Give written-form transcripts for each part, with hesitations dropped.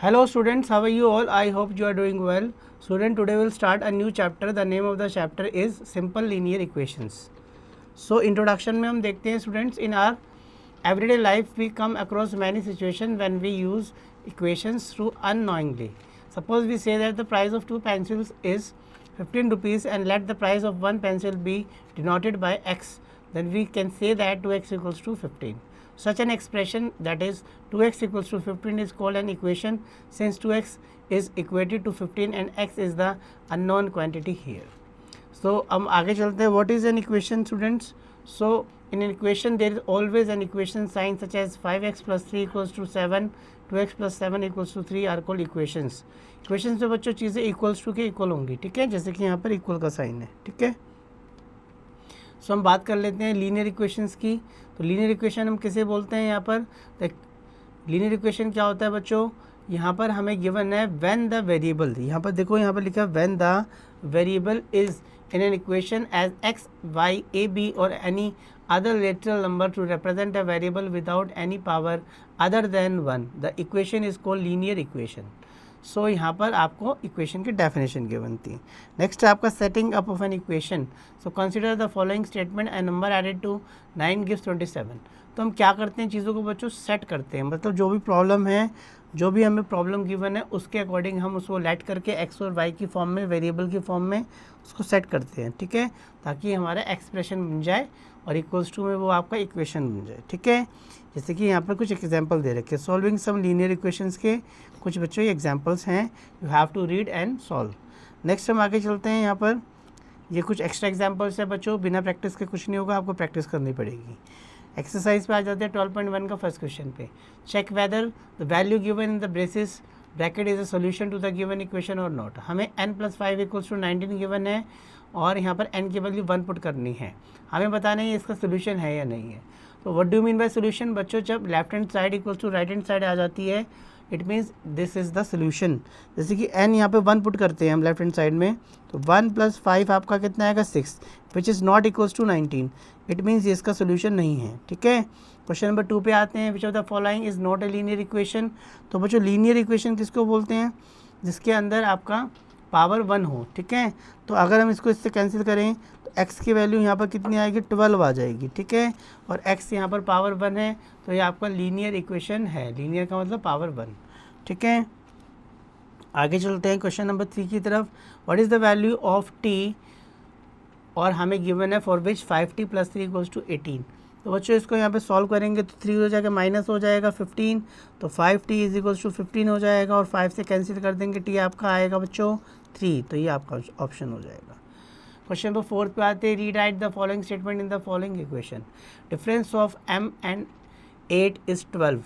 Hello students, how are you all? I hope you are doing well. Student, today we'll start a new chapter. The name of the chapter is Simple Linear Equations. So introduction में हम देखते हैं students, in our everyday life we come across many situations when we use equations through unknowingly. Suppose we say that the price of two pencils is 15 rupees and let the price of one pencil be denoted by x, then we can say that 2x equals to 15. Such an expression, that is 2x equals to 15, is called an equation since 2x is equated to 15 and x is the unknown quantity here. So हम आगे चलते हैं. What is an equation, students? So in an equation there is always an equation sign such as 5x plus 3 equals to 7, 2x plus 7 equals to 3 are called equations. Equations में बच्चों चीज़ें equals to के equal होंगी, ठीक है, जैसे कि यहाँ पर equal का साइन है, ठीक है. सो हम बात कर लेते हैं लीनियर इक्वेशंस की. तो लीनियर इक्वेशन हम किसे बोलते हैं यहाँ पर? लीनियर इक्वेशन क्या होता है बच्चों? यहाँ पर हमें गिवन है व्हेन द वेरिएबल, यहाँ पर देखो, यहाँ पर लिखा है when the variable is in an equation as x, y, a, b or any other natural number to represent a variable without any power other than 1. The equation is called linear equation. So यहाँ पर आपको equation की definition given थी. Next है आपका setting up of an equation. So consider the following statement, a number added to 9 gives 27. तो हम क्या करते हैं, चीज़ों को बच्चों सेट करते हैं, मतलब जो भी प्रॉब्लम है, जो भी हमें प्रॉब्लम गिवन है उसके अकॉर्डिंग हम उसको लेट करके एक्स और वाई की फॉर्म में, वेरिएबल की फॉर्म में उसको सेट करते हैं, ठीक है, ताकि हमारा एक्सप्रेशन बन जाए और इक्वल्स टू में वो आपका इक्वेशन बन जाए, ठीक है. जैसे कि यहाँ पर कुछ एग्जांपल दे रखे हैं, सॉल्विंग सम लीनियर इक्वेशंस के कुछ बच्चों ये एग्जांपल्स हैं, you have to read and solve. Next हम आगे चलते हैं. यहाँ पर ये कुछ एक्स्ट्रा एग्जांपल्स है बच्चों, बिना प्रैक्टिस के कुछ नहीं होगा, आपको प्रैक्टिस करनी पड़ेगी. एक्सरसाइज पे आ जाते हैं 12.1 का फर्स्ट क्वेश्चन पे. Check whether the value given in the braces bracket is a solution to the given equation और नॉट. हमें n+5 इक्वल्स टू 19 गिवन है और यहाँ पर n की वैल्यू 1 पुट करनी है. हमें बताना है इसका सोल्यूशन है या नहीं है. तो what do mean by solution बच्चों? जब left hand side equals to right hand side आ जाती है, it means this is the solution. जैसे कि n यहाँ पे 1 पुट करते हैं हम लेफ्ट हैंड साइड में, तो 1 + 5 आपका कितना आएगा 6, which is not equals to 19. It means ये इसका सोल्यूशन नहीं है, ठीक है. क्वेश्चन नंबर 2 पे आते हैं. Which of the following is not a linear equation. तो बच्चों लीनियर इक्वेशन किसको बोलते हैं? जिसके अंदर आपका पावर 1 हो, ठीक है. तो अगर हम इसको इससे कैंसिल करें तो x की वैल्यू यहाँ पर कितनी आएगी, 12 आ जाएगी, ठीक है, और x यहाँ पर पावर 1 है, तो ये आपका लीनियर इक्वेशन है. लीनियर का मतलब पावर 1, ठीक है. आगे चलते हैं क्वेश्चन नंबर 3 की तरफ. What is the value of t, और हमें गिवन है फॉर विच 5t + 3 = 18. तो बच्चों इसको यहाँ पे सॉल्व करेंगे तो 3 हो जाएगा, माइनस हो जाएगा 15, तो 5t = 15 हो जाएगा, और 5 से कैंसिल कर देंगे, t आपका आएगा बच्चों 3, तो ये आपका ऑप्शन हो जाएगा. क्वेश्चन नंबर 4 पे आते हैं. Rewrite the following statement in the following equation. Difference of m and 8 is 12,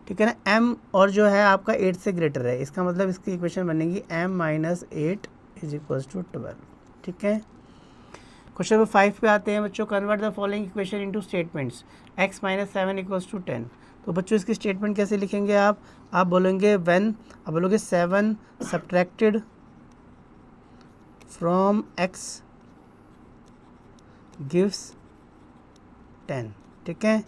ठीक है ना. m और जो है आपका 8 से ग्रेटर है, इसका मतलब इसकी इक्वेशन बनेगी m - 8 = 12, ठीक है. क्वेश्चन नंबर 5 पे आते हैं बच्चों. Convert the following equation into statements. x - 7 = 10. तो बच्चों इसकी स्टेटमेंट कैसे लिखेंगे आप बोलेंगे व्हेन, आप बोलोगे 7 सब्ट्रैक्टेड फ्रॉम x गिव्स 10, ठीक है.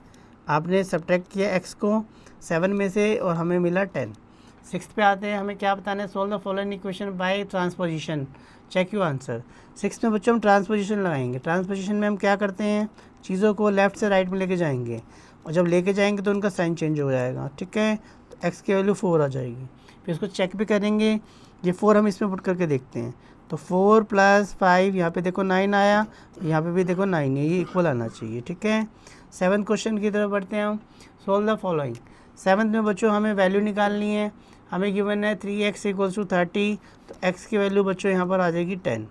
आपने सब्ट्रैक्ट किया x को 7 में से और हमें मिला 10. 6 पे आते हैं. हमें क्या बताना है? Solve the following equation by transposition. Check you answer. 6 में बच्चों हम ट्रांसपोजिशन लगाएंगे. ट्रांसपोजिशन में हम क्या करते हैं, चीज़ों को लेफ़्ट से राइट में लेके जाएंगे, और जब लेके जाएंगे तो उनका साइन चेंज हो जाएगा, ठीक है. तो x की वैल्यू 4 आ जाएगी. फिर इसको चेक भी करेंगे, ये 4 हम इसमें पुट करके देखते हैं, तो 4 + 5, यहाँ पे देखो 9 आया, यहाँ पे भी देखो 9 है, ये इक्वल आना चाहिए, ठीक है. 7 क्वेश्चन की तरफ बढ़ते हैं हम. Solve the following. 7 में बच्चों हमें वैल्यू निकालनी है. हमें गिवन है 3x = 30, तो x की वैल्यू बच्चों यहाँ पर आ जाएगी 10.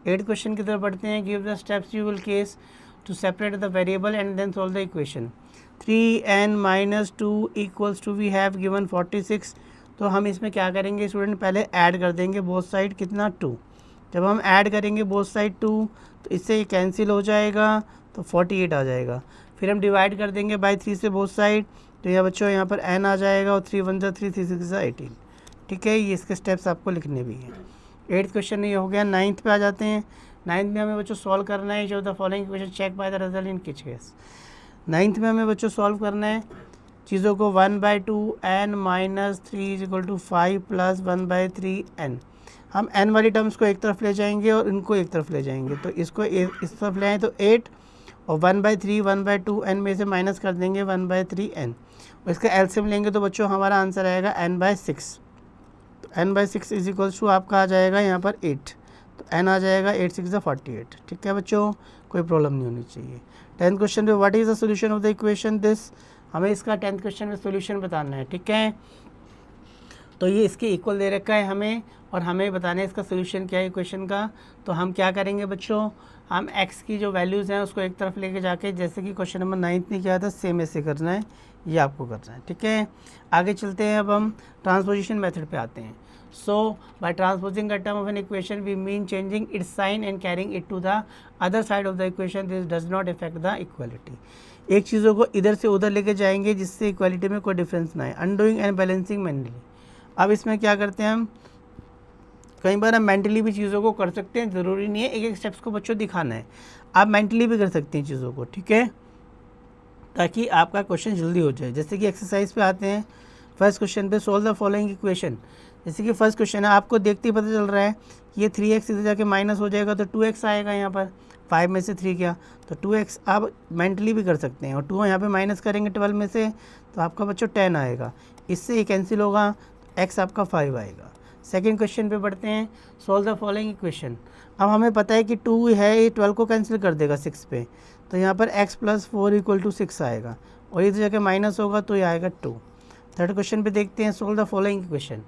8 क्वेश्चन की तरफ बढ़ते हैं. Give the steps you will case to separate the variable and then solve the equation. 3n - 2 = we have given 46. तो हम इसमें क्या करेंगे स्टूडेंट, पहले ऐड कर देंगे बोथ साइड, कितना 2. जब हम ऐड करेंगे बोथ साइड 2, तो इससे ये कैंसिल हो जाएगा, तो 48 आ जाएगा. फिर हम डिवाइड कर देंगे बाय 3 से बोथ साइड, तो यह बच्चों यहाँ पर n आ जाएगा, और 3 × 1 = 3, 3 × 6 = 18, ठीक है. ये इसके स्टेप्स आपको लिखने भी हैं. 8th क्वेश्चन ये हो गया. 9th पे आ जाते हैं. 9th में हमें बच्चों सॉल्व करना है जो the following equation check by the result in which case. 9th में हमें बच्चों सॉल्व करना है. चीज़ों को 1/2n minus 3 is equal to 5 plus 1/3n। हम n वाली टर्म्स को एक तरफ ले जाएंगे और इनको एक तरफ ले जाएंगे, तो इसको इस तरफ ले आए तो 8 और 1/3 1/2n में से माइनस कर देंगे 1/3n और इसका एलसीएम लेंगे तो बच्चों हमारा आंसर आएगा n/6। तो n/6 इज इक्वल्स टू आपका आ जाएगा यहाँ पर 8, तो n आ जाएगा 8 6 48। ठीक है बच्चों, कोई प्रॉब्लम नहीं होनी चाहिए। 10th क्वेश्चन पे what is the solution of the equation this, हमें इसका 10th क्वेश्चन में सॉल्यूशन बताना है। ठीक है, तो ये इसके इक्वल दे रखा है हमें और हमें बताना है इसका सॉल्यूशन क्या है इक्वेशन का। तो हम क्या करेंगे बच्चों, हम x की जो वैल्यूज़ हैं उसको एक तरफ लेके जाके जैसे कि क्वेश्चन नंबर 9 में किया था सेम ऐसे करना है, ये आपको करना है। ठीक है, आगे चलते हैं। अब हम ट्रांसपोजिशन मेथड पे आते हैं। So by transposing a term of an equation we mean changing its sign and carrying it to the other side of the equation, this does not effect the equality. एक चीज़ों को इधर से उधर लेके जाएंगे जिससे इक्वालिटी में कोई डिफरेंस ना है। अनडूइंग एंड बैलेंसिंग मैनुअली, अब इसमें क्या करते हैं हम, कई बार हम मेंटली भी चीज़ों को कर सकते हैं, ज़रूरी नहीं है एक एक स्टेप्स को बच्चों दिखाना है, आप मेंटली भी कर सकते हैं चीज़ों को। ठीक है, ताकि आपका क्वेश्चन जल्दी हो जाए। जैसे कि एक्सरसाइज पे आते हैं, फर्स्ट क्वेश्चन पे सोल्व द फॉलोइंग इक्वेशन। जैसे कि फर्स्ट क्वेश्चन है, आपको देखते ही पता चल रहा है कि ये 3x इधर जाके माइनस हो जाएगा तो 2x आएगा यहाँ पर, 5 में से 3 गया तो 2x आप मेंटली भी कर सकते हैं और 2 यहाँ पे माइनस करेंगे 12 में से तो आपका बच्चों 10 आएगा, इससे ये कैंसिल होगा, x आपका 5 आएगा। सेकेंड क्वेश्चन पे बढ़ते हैं, सोल्व द फॉलोइंग इक्वेशन। अब हमें पता है कि 2 है, ये 12 को कैंसिल कर देगा 6 पे, तो यहाँ पर x + 4 = 6 आएगा और इधर जाके माइनस होगा तो ये आएगा 2। थर्ड क्वेश्चन पे देखते हैं, सोल्व द फॉलोइंग इक्वेशन।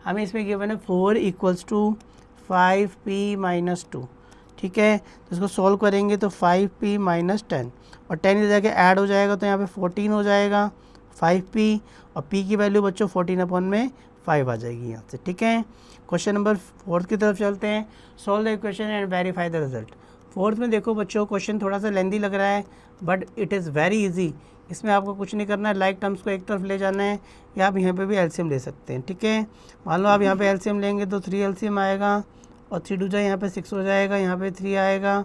हमें इसमें गिवन है 4 = 5p - 2। ठीक है, तो इसको सॉल्व करेंगे तो 5p - 10 और 10 इधर जाके ऐड हो जाएगा तो यहाँ पे 14 हो जाएगा 5p और p की वैल्यू बच्चों 14/5 आ जाएगी यहाँ से। ठीक है, क्वेश्चन नंबर 4 की तरफ चलते हैं। Solve the equation and verify the result. Fourth में देखो बच्चों, क्वेश्चन थोड़ा सा लेंदी लग रहा है but it is very easy. इसमें आपको कुछ नहीं करना है, लाइक टर्म्स को एक तरफ ले जाना है या आप यहाँ पे भी एलसीएम ले सकते हैं। ठीक है, मान लो आप यहाँ पे एलसीएम लेंगे तो 3 एलसीएम आएगा और 3 2 यहाँ पे 6 हो जाएगा, यहाँ पे 3 आएगा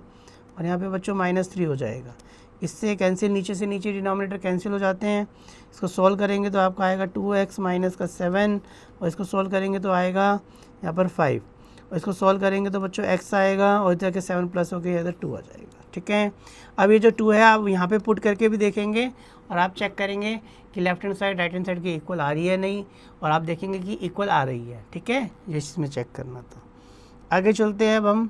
और यहाँ पे बच्चों -3 हो जाएगा। इससे कैंसिल, नीचे से नीचे डिनोमिनेटर कैंसिल हो जाते हैं। इसको सॉल्व करेंगे तो आपका आएगा 2x - 7 और इसको सॉल्व करेंगे तो आएगा यहाँ पर 5 और इसको सॉल्व करेंगे तो बच्चों x आएगा और इधर के 7 प्लस होकर इधर 2 आ जाएगा। ठीक है, अब ये जो 2 है आप यहाँ पे पुट करके भी देखेंगे और आप चेक करेंगे कि left hand side right hand side की इक्वल आ रही है नहीं, और आप देखेंगे कि इक्वल आ रही है। ठीक है, ये इसमें चेक करना था। आगे चलते हैं। अब हम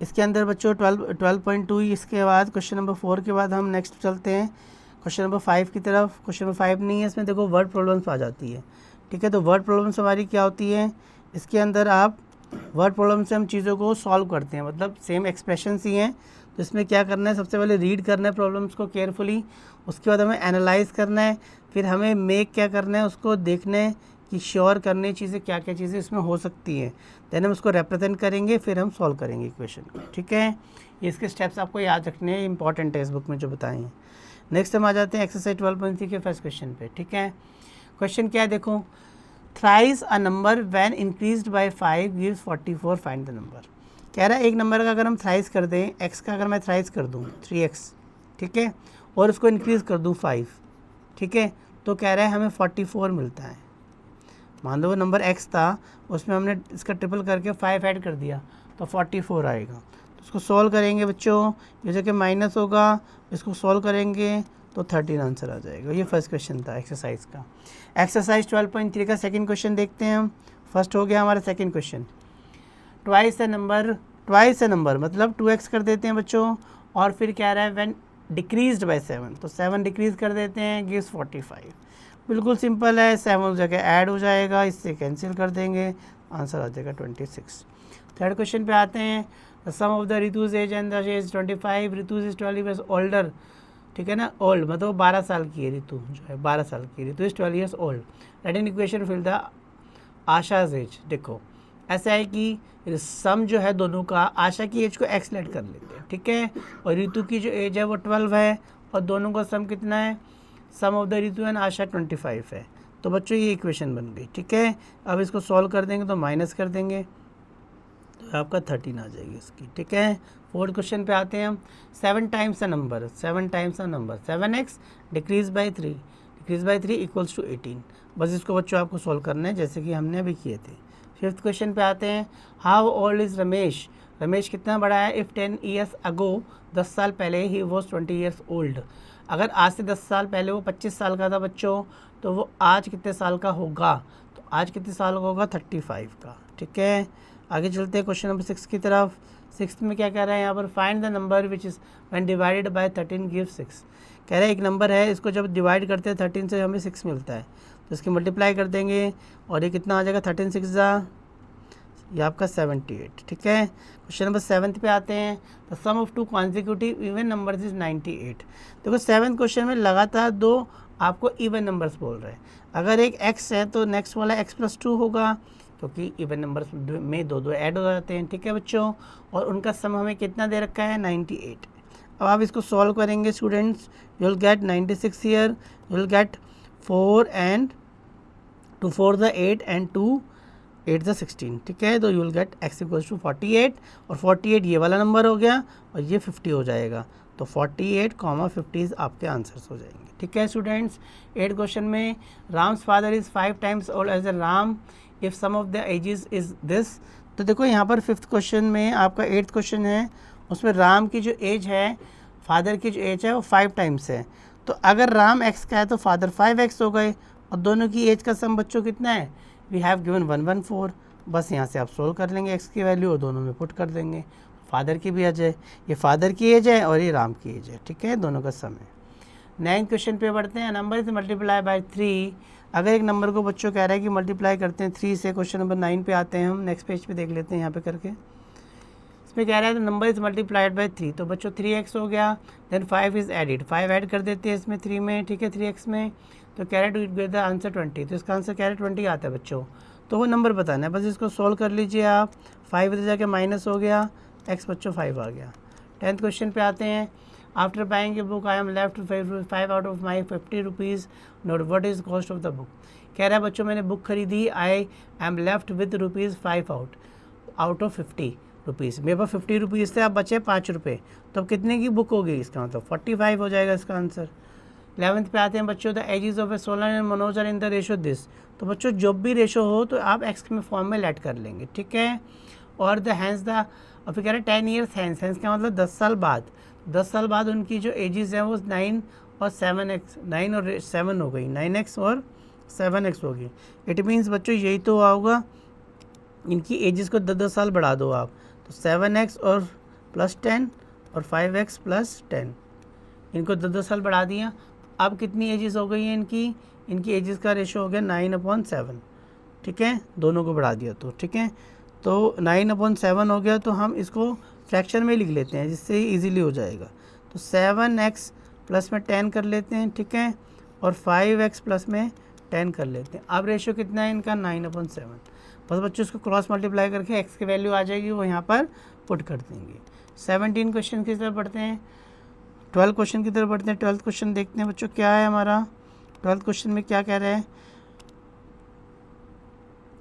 इसके अंदर बच्चों 12.2, इसके बाद क्वेश्चन नंबर 4 के बाद हम नेक्स्ट चलते हैं क्वेश्चन नंबर 5 की तरफ। क्वेश्चन नंबर 5 नहीं है, इसमें देखो वर्ड प्रॉब्लम्स आ जाती है। ठीक है, तो वर्ड प्रॉब्लम्स हमारी क्या होती है, इसके अंदर आप वर्ड प्रॉब्लम से हम चीज़ों को सॉल्व करते हैं, मतलब सेम एक्सप्रेशंस ही हैं। तो इसमें क्या करना है, सबसे पहले रीड करना है प्रॉब्लम्स को केयरफुली, उसके बाद हमें एनालाइज करना है, फिर हमें मेक क्या करना है, उसको देखना है कि श्योर करने चीज़ें क्या क्या चीज़ें इसमें हो सकती हैं, देन हम उसको रिप्रेजेंट करेंगे, फिर हम सॉल्व करेंगे इक्वेशन को। ठीक है, ये इसके स्टेप्स आपको याद रखने हैं, इंपॉर्टेंट है इस बुक में जो बताए हैं। नेक्स्ट हम आ जाते हैं एक्सरसाइज 12.3 के फर्स्ट क्वेश्चन पे। ठीक है, क्वेश्चन क्या है देखो, thrice a number when increased by 5 gives 44, find the number. कह रहा है एक नंबर का अगर हम थ्राइस कर दें, एक्स का अगर मैं थ्राइस कर दूँ 3x, ठीक है, और उसको इंक्रीज़ कर दूँ 5, ठीक है, तो कह रहा है हमें 44 मिलता है। मान लो वो नंबर x था, उसमें हमने इसका ट्रिपल करके 5 ऐड कर दिया तो 44 आएगा। तो उसको सॉल्व करेंगे बच्चों, ये जगह माइनस होगा, इसको सॉल्व करेंगे तो 13 आंसर आ जाएगा। ये फर्स्ट क्वेश्चन था एक्सरसाइज का। एक्सरसाइज 12.3 का सेकंड क्वेश्चन देखते हैं हम। फर्स्ट हो गया हमारा second question, twice a number मतलब 2x कर देते हैं बच्चों, और फिर क्या रहा है व्हेन डिक्रीज्ड बाय 7, तो 7 डिक्रीज कर देते हैं, गिव्स 45। बिल्कुल सिंपल है, 7 उस जगह ऐड हो जाएगा, इससे कैंसिल कर देंगे, आंसर आ जाएगा 26। थर्ड क्वेश्चन पे आते हैं, the sum of the Ritu's age and the age 25, Ritu's is 12 years older, ठीक है ना, ओल्ड मतलब 12 साल की है ऋतु, जो है 12 साल की, Ritu is 12 years old, right an equation fill the Asha's age. देखो ऐसा है कि सम जो है दोनों का, आशा की एज को x लेट कर लेते हैं, ठीक है, और ऋतु की जो एज है वो 12 है, और दोनों का सम कितना है, सम ऑफ द ऋतु एंड आशा 25 है। तो बच्चों ये इक्वेशन बन गई, ठीक है। अब इसको सॉल्व कर देंगे तो माइनस कर देंगे, तो तो आपका 13 आ जाएगी इसकी, ठीक है। फोर्थ क्वेश्चन पे आते हैं हम। 7 times a number, 7x decrease by 3 equals to 18। बस इसको बच्चों आपको सॉल्व करना है जैसे कि हमने अभी किए थे। फिफ्थ क्वेश्चन पे आते हैं। How old is Ramesh, Ramesh कितना बड़ा है? इफ़ 10 ईयर्स अगो, 10 साल पहले ही वॉज 20 ईयर्स ओल्ड। अगर आज से 10 साल पहले वो 25 साल का था बच्चों, तो वो आज कितने साल का होगा? तो आज कितने साल का होगा? 35 का, ठीक है। आगे चलते हैं क्वेश्चन नंबर 6 की तरफ। 6 में क्या कह रहा है यहाँ पर? Find the number which is when divided by 13 give 6। कह रहे हैं एक नंबर है, इसको जब डिवाइड करते हैं 13 से हमें 6 मिलता है, तो इसकी मल्टीप्लाई कर देंगे और ये कितना आ जाएगा? 13 6 जा, ये आपका 78, ठीक है। क्वेश्चन नंबर 7 पे आते हैं। The sum of 2 consecutive even numbers is 98। देखो 7th क्वेश्चन में लगातार 2 आपको इवन नंबर्स बोल रहे हैं। अगर एक x है तो नेक्स्ट वाला x+2 होगा, क्योंकि इवन नंबर्स में 2 ऐड हो जाते हैं, ठीक है बच्चों। और उनका सम हमें कितना दे रखा है? 98। अब आप इसको सॉल्व करेंगे students, you will get 96 here, you will get 4 and 2 4 the 8 and 2 8 the 16, ठीक है। तो you will get x equals to 48, और 48 ये वाला नंबर हो गया और ये 50 हो जाएगा। तो 48, 50 आपके आंसर्स हो जाएंगे, ठीक है स्टूडेंट्स। 8 क्वेश्चन में Ram's father is 5 times old age a Ram if sum of the ages is this. तो देखो यहाँ पर 5th क्वेश्चन में आपका 8th क्वेश्चन है, उसमें राम की जो एज है, फादर की जो एज है वो 5 टाइम्स है। तो अगर राम x का है तो फादर 5x हो गए, और दोनों की एज का सम बच्चों कितना है? We have given 114। बस यहाँ से आप सोल्व कर लेंगे x की वैल्यू और दोनों में पुट कर देंगे, फादर की भी आ जाए। ये फादर की एज है और ये राम की एज है, ठीक है, दोनों का सम है। 9th क्वेश्चन पे बढ़ते हैं। Number is multiply by 3। अगर एक नंबर को बच्चों कह रहा है कि मल्टीप्लाई करते हैं 3 से, क्वेश्चन नंबर 9 पे आते हैं हम। नेक्स्ट पेज पे देख लेते हैं यहाँ पे करके। इसमें कह रहा है तो नंबर इज मल्टीप्लाइड बाय 3, तो बच्चों 3x हो गया। देन 5 इज एडिड, 5 ऐड कर देते हैं इसमें 3 में, ठीक है, 3x में। तो कह रहा है टू गेट द आंसर 20, तो इसका आंसर कह रहा है 20 आता है बच्चों। तो वो नंबर बताना है, बस इसको सोल्व कर लीजिए आप। 5 इधर जाके माइनस हो गया, x बच्चों 5 आ गया। 10th क्वेश्चन पे आते हैं। After buying a book I am left 5 out of my 50 rupees, note what is cost of the book. कह रहा है बच्चों मैंने बुक खरीदी, I am left with rupees 5 out of 50 rupees. मेरे पास 50 रुपीज़ थे, अब बचे 5 रुपये, तो अब कितने की बुक होगी? इसका मतलब 45 हो जाएगा इसका आंसर। 11th पे आते हैं बच्चों। The ages of a Solan and Manoj are in the ratio this. तो बच्चों जब भी रेशो हो तो आप एक्स में फॉर्म में लेट कर लेंगे, ठीक है। और द हैंस द, और फिर कह रहे हैं 10 ईयर्स हैंस, हैंस का मतलब 10 साल बाद। 10 साल बाद उनकी जो एजेस हैं वो 9 और 7x, 9 और 7 हो गई, 9x और 7x होगी। इट मीन्स बच्चों यही तो होगा, इनकी एजेस को 10 साल बढ़ा दो आप, तो 7x और प्लस 10 और 5x प्लस 10, इनको 10 साल बढ़ा दिया। अब कितनी एजेस हो गई हैं इनकी? इनकी एजेस का रेशो हो गया 9/7, ठीक है, दोनों को बढ़ा दिया तो, ठीक है। तो 9/7 हो गया, तो हम इसको फ्रैक्शन में लिख लेते हैं जिससे इजीली हो जाएगा। तो 7x प्लस में 10 कर लेते हैं, ठीक है, और 5x प्लस में 10 कर लेते हैं। अब रेशो कितना है इनका? 9/7। बस बच्चों इसको क्रॉस मल्टीप्लाई करके x की वैल्यू आ जाएगी, वो यहाँ पर पुट कर देंगे। 17 क्वेश्चन की तरफ बढ़ते हैं। 12 क्वेश्चन की तरफ बढ़ते हैं। 12th क्वेश्चन देखते हैं बच्चों क्या है हमारा। 12th क्वेश्चन में क्या कह रहे हैं?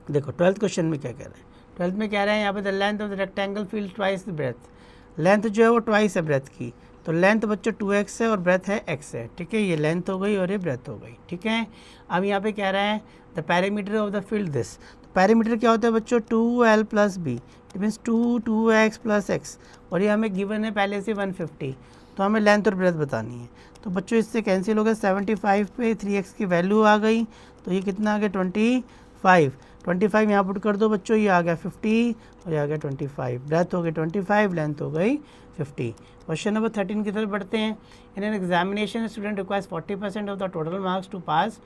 देखो 12th क्वेश्चन में क्या कह रहे हैं। 12th में कह रहे हैं यहाँ पे the length of the rectangle feel twice the breadth. Length जो है वो ट्वाइस है ब्रेथ की, तो लेंथ बच्चों 2x है और ब्रेथ है x है, ठीक है। ये लेंथ हो गई और ये ब्रेथ हो गई, ठीक है। अब यहाँ पे कह रहा है the parameter of the field this. तो पैरामीटर क्या होता है बच्चों? 2l plus b, it means 2x plus x, और ये हमें गिवन है पहले से 150, तो हमें लेंथ और ब्रेथ बतानी है। तो बच्चों इससे कैंसिल हो गया, 75 पे 3x की वैल्यू आ गई, तो ये कितना आ गया? 25 यहाँ पुट कर दो बच्चों, ये आ गया 50 और ये आ गया 25। ब्रेथ हो गई 25, लेंथ हो गई 50। क्वेश्चन नंबर 13 की तरफ बढ़ते हैं। In an examination student requires 40% of the total marks to pass.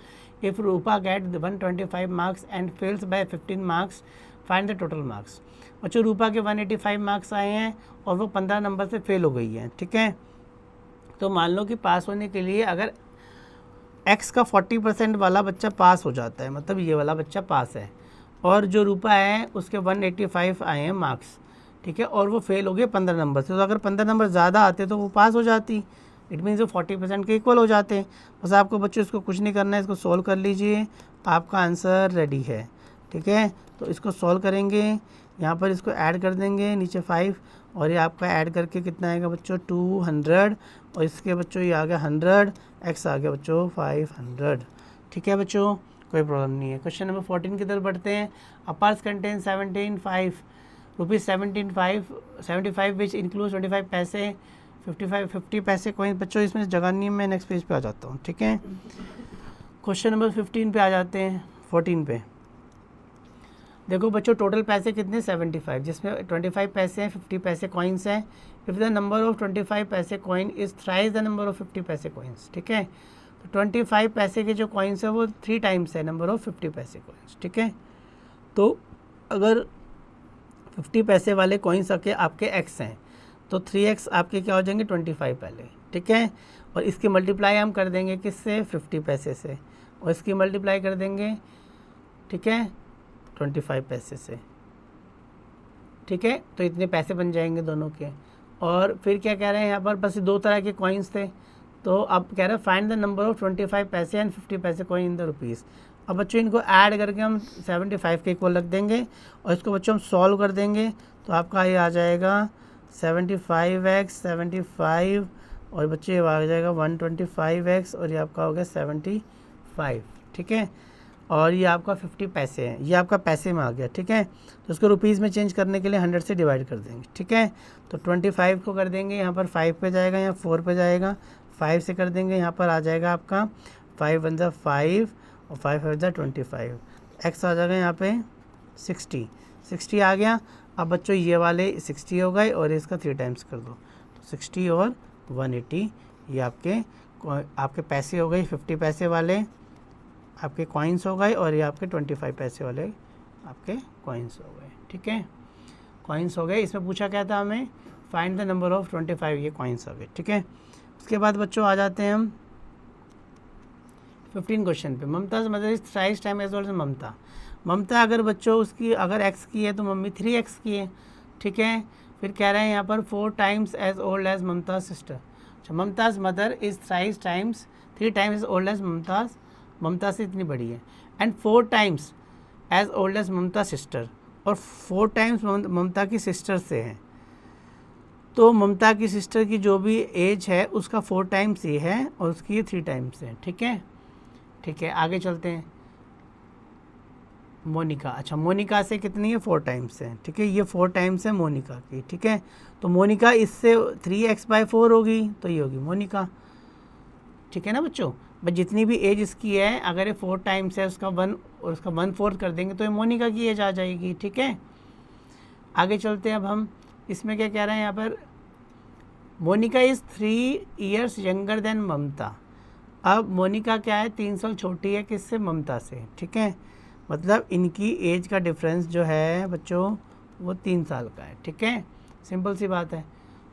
If Rupa get 125 marks and fails by 15 marks, find the total marks. बच्चों रूपा के 185 मार्क्स आए हैं और वो 15 नंबर से फेल हो गई है, ठीक है। तो मान लो कि पास होने के लिए अगर x का 40% वाला बच्चा पास हो जाता है, मतलब ये वाला बच्चा पास है, और जो रूपा है उसके 185 आए हैं मार्क्स, ठीक है, और वो फेल हो गए 15 नंबर से। तो अगर 15 नंबर ज़्यादा आते तो वो पास हो जाती, इट मीन्स वो 40% के इक्वल हो जाते। बस आपको बच्चों इसको कुछ नहीं करना है, इसको सॉल्व कर लीजिए, आपका आंसर रेडी है, ठीक है। तो इसको सॉल्व करेंगे, यहाँ पर इसको ऐड कर देंगे, नीचे 5 और ये आपका ऐड करके कितना आएगा बच्चों 200 और इसके बच्चों ये आ गया 100, x आ गया बच्चों 500। ठीक है बच्चों, कोई प्रॉब्लम नहीं है। क्वेश्चन नंबर 14 की तरफ बढ़ते हैं। A purse contain 17.5 rupees 75 which include 25 पैसे 50 पैसे कॉइन। बच्चों इसमें जगह नहीं है, मैं नेक्स्ट पेज पे आ जाता हूँ। ठीक है, क्वेश्चन नंबर 15 पे आ जाते हैं। 14 पे देखो बच्चों, टोटल पैसे कितने 75, जिसमें 25 पैसे हैं, 50 पैसे कॉइन्स हैं। इफ़ द नंबर ऑफ 25 पैसे coin is thrice the number of 50 पैसे कॉइन्स। ठीक है, तो 25 पैसे के जो कॉइन्स है वो 3 टाइम्स है नंबर ऑफ 50 पैसे कॉइन्स। ठीक है, तो अगर 50 पैसे वाले कॉइन्स आपके x हैं तो 3x आपके क्या हो जाएंगे 25 पहले। ठीक है, और इसकी मल्टीप्लाई हम कर देंगे किससे 50 पैसे से, और इसकी मल्टीप्लाई कर देंगे ठीक है 25 पैसे से। ठीक है, तो इतने पैसे बन जाएंगे दोनों के। और फिर क्या कह रहे हैं यहाँ पर, बस 2 तरह के कॉइन्स थे, तो अब कह रहे हैं फाइंड द नंबर ऑफ 25 पैसे एंड 50 पैसे कॉइन इन द रुपीज़। अब बच्चों इनको ऐड करके हम 75 के इक्वल रख देंगे और इसको बच्चों हम सॉल्व कर देंगे, तो आपका ये आ जाएगा 75x 75 और बच्चे ये आ जाएगा 125x और ये आपका हो गया 75। ठीक है, और ये आपका 50 पैसे हैं, ये आपका पैसे में आ गया। ठीक है, तो उसको रुपीज़ में चेंज करने के लिए 100 से डिवाइड कर देंगे। ठीक है, तो 25 को कर देंगे यहाँ पर 5 पे जाएगा, यहाँ 4 पे जाएगा, 5 से कर देंगे यहाँ पर आ जाएगा आपका 5 1 ज़ा 5 और 5 5 ज़ा 25, x आ जाएगा यहाँ पे 60 आ गया। अब बच्चों ये वाले 60 हो गए और इसका 3 टाइम्स कर दो, तो 60 और 180 ये आपके पैसे हो गए, 50 पैसे वाले आपके कॉइन्स हो गए और ये आपके 25 पैसे वाले आपके कॉइन्स हो गए। ठीक है, कॉइन्स हो गए। इसमें पूछा क्या था हमें, फाइंड द नंबर ऑफ 25, ये कॉइन्स हो गए। ठीक है, उसके बाद बच्चों आ जाते हैं हम 15 क्वेश्चन पे। ममता मतलब इस thrice time as well as Mamta. Mamta अगर बच्चों उसकी अगर x की है तो मम्मी 3x की है। ठीक है, फिर कह रहे हैं यहाँ पर 4 times as old as Mamta sister. अच्छा, Mamta's mother is thrice times 3 times as old as Mamta से इतनी बड़ी है, and 4 times as old as Mamta sister, और 4 टाइम्स ममता की सिस्टर से है। तो ममता की सिस्टर की जो भी एज है उसका 4 टाइम्स ये है और उसकी ये 3 टाइम्स है। ठीक है, ठीक है, आगे चलते हैं। मोनिका, अच्छा मोनिका से कितनी है 4 टाइम्स है। ठीक है, ये 4 टाइम्स है मोनिका की। ठीक है, तो मोनिका इससे 3x/4 होगी, तो ये होगी मोनिका। ठीक है ना बच्चों, बस जितनी भी एज इसकी है अगर ये 4 टाइम्स है उसका 1 और उसका 1/4 कर देंगे तो ये मोनिका की एज आ जाएगी। ठीक है, आगे चलते हैं। अब हम इसमें क्या कह रहे हैं यहाँ पर, Monica is 3 years younger than Mamta. अब मोनिका क्या है 3 साल छोटी है किससे, ममता से। ठीक है, मतलब इनकी एज का डिफरेंस जो है बच्चों वो 3 साल का है। ठीक है, सिंपल सी बात है।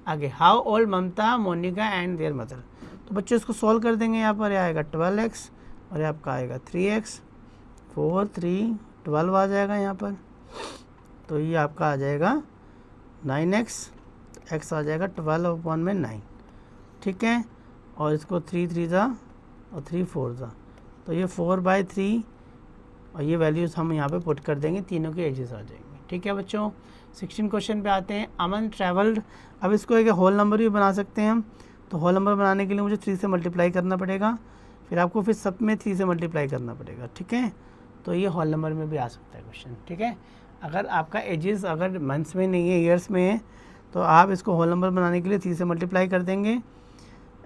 आगे, how old Mamta Monika and their mother. तो बच्चों इसको सॉल्व कर देंगे। यहाँ पर आएगा 12x और ये आपका आएगा 3x 4 3 12 आ जाएगा यहाँ पर, तो ये आपका आ जाएगा 9x, x आ जाएगा 12/9। ठीक है, और इसको 3 3 ज़ा और 3 4 ज़ा, तो ये 4/3 और ये वैल्यूज़ हम यहाँ पे पुट कर देंगे, तीनों के एजेस आ जाएंगे। ठीक है बच्चों, 16 क्वेश्चन पे आते हैं। अमन ट्रैवल्ड, अब इसको एक होल नंबर भी बना सकते हैं हम, तो होल नंबर बनाने के लिए मुझे 3 से मल्टीप्लाई करना पड़ेगा, फिर आपको फिर सब में 3 से मल्टीप्लाई करना पड़ेगा। ठीक है, तो ये होल नंबर में भी आ सकता है क्वेश्चन। ठीक है, अगर आपका एजेस अगर मंथ्स में नहीं है ईयर्स में है तो आप इसको होल नंबर बनाने के लिए 3 से मल्टीप्लाई कर देंगे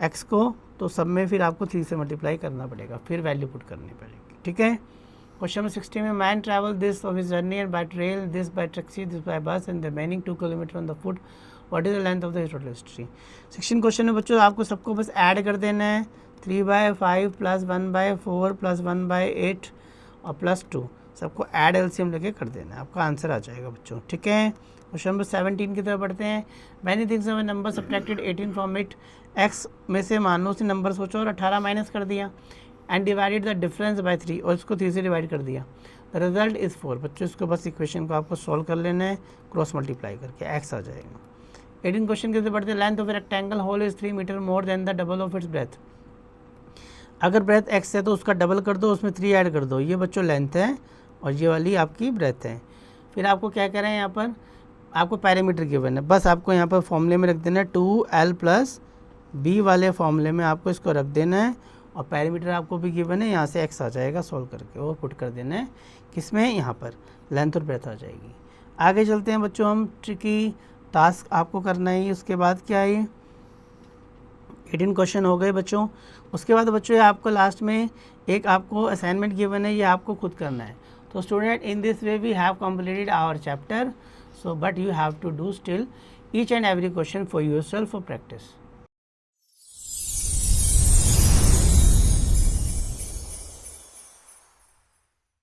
x को, तो सब में फिर आपको 3 से मल्टीप्लाई करना पड़ेगा, फिर वैल्यू पुट करनी पड़ेगी। ठीक है, क्वेश्चन नंबर 16 में, man travel this of his journey by trail, this by taxi, this by bus and the remaining 2 kilometre on the foot, what is the length of the total history. 16 question में बच्चों आपको सबको बस add कर देना है, 3/5 + 1/4 + 1/8 और +2, सबको ऐड एलसीएम लेके कर देना है, आपका आंसर आ जाएगा बच्चों। ठीक है, क्वेश्चन नंबर 17 की तरफ बढ़ते हैं। Many things of number subtracted 18 from it, x में से मान लो उसे नंबर सोचो और 18 माइनस कर दिया, and divided the difference bye 3 और इसको 3 से डिवाइड कर दिया, द रिजल्ट इज़ 4। बच्चों इसको बस इक्वेशन को आपको सॉल्व कर लेना है, क्रॉस मल्टीप्लाई करके x आ जाएगा। 18 क्वेश्चन के बढ़ते, length of rectangle whole is 3 meter more than the double of its breadth. अगर ब्रेथ x है तो उसका डबल कर दो, उसमें 3 ऐड कर दो, ये बच्चों लेंथ है और ये वाली आपकी ब्रेथ है। फिर आपको क्या करें यहाँ पर, आपको पैरामीटर गिवन है, बस आपको यहाँ पर फॉर्मूले में रख देना है 2l प्लस बी वाले फॉर्मूले में आपको इसको रख देना है, और पैरामीटर आपको भी गिवन है, यहाँ से x आ जाएगा सॉल्व करके और पुट कर देना है किसमें, यहाँ पर लेंथ और ब्रेथ आ जाएगी। आगे चलते हैं बच्चों, हम ट्रिकी टास्क आपको करना है। उसके बाद क्या है, 18 क्वेश्चन हो गए बच्चों। उसके बाद बच्चों ये आपको लास्ट में एक आपको असाइनमेंट गिवन है, ये आपको खुद करना है। तो student, in this way we have completed our chapter, so but you have to do still each and every question for yourself for practice.